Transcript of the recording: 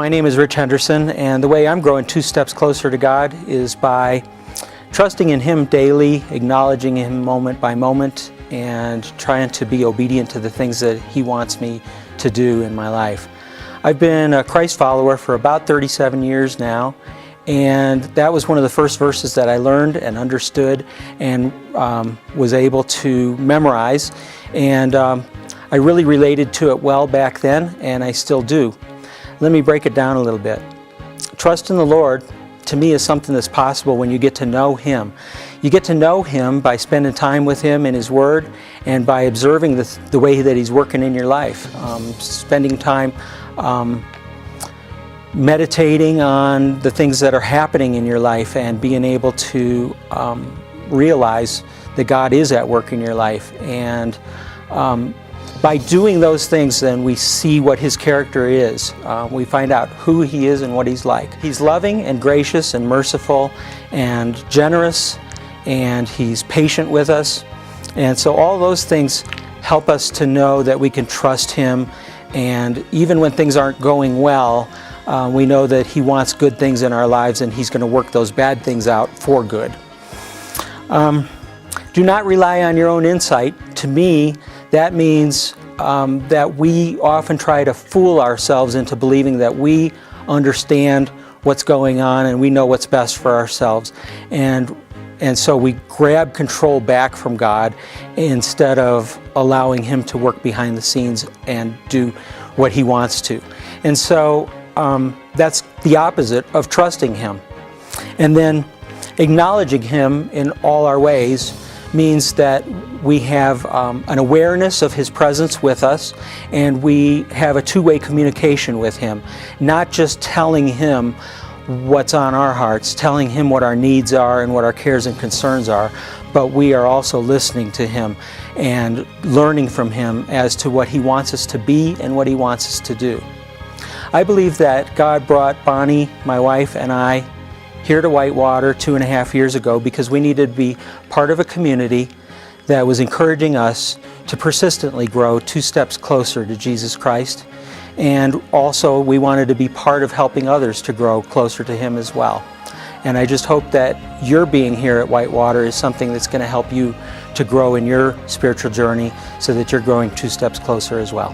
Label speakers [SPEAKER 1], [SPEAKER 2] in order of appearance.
[SPEAKER 1] My name is Rich Henderson, and the way I'm growing 2 steps closer to God is by trusting in Him daily, acknowledging Him moment by moment, and trying to be obedient to the things that He wants me to do in my life. I've been a Christ follower for about 37 years now, and that was one of the first verses that I learned and understood and was able to memorize, and I really related to it well back then, and I still do. Let me break it down a little bit. Trust in the Lord, to me, is something that's possible when you get to know Him. You get to know Him by spending time with Him in His Word and by observing the way that He's working in your life. Spending time meditating on the things that are happening in your life and being able to realize that God is at work in your life. And by doing those things, then we see what His character is. We find out who He is and what He's like. He's loving and gracious and merciful and generous, and He's patient with us. And so all those things help us to know that we can trust Him, and even when things aren't going well, we know that He wants good things in our lives, and He's going to work those bad things out for good. Do not rely on your own insight. To me, that means that we often try to fool ourselves into believing that we understand what's going on and we know what's best for ourselves. And so we grab control back from God instead of allowing Him to work behind the scenes and do what He wants to. And so that's the opposite of trusting Him. And then acknowledging Him in all our ways means that we have an awareness of His presence with us, and we have a two-way communication with Him, not just telling Him what's on our hearts, telling Him what our needs are and what our cares and concerns are, but we are also listening to Him and learning from Him as to what He wants us to be and what He wants us to do. I believe that God brought Bonnie, my wife, and I here to Whitewater 2.5 years ago because we needed to be part of a community that was encouraging us to persistently grow 2 steps closer to Jesus Christ. And also we wanted to be part of helping others to grow closer to Him as well. And I just hope that your being here at Whitewater is something that's going to help you to grow in your spiritual journey so that you're growing 2 steps closer as well.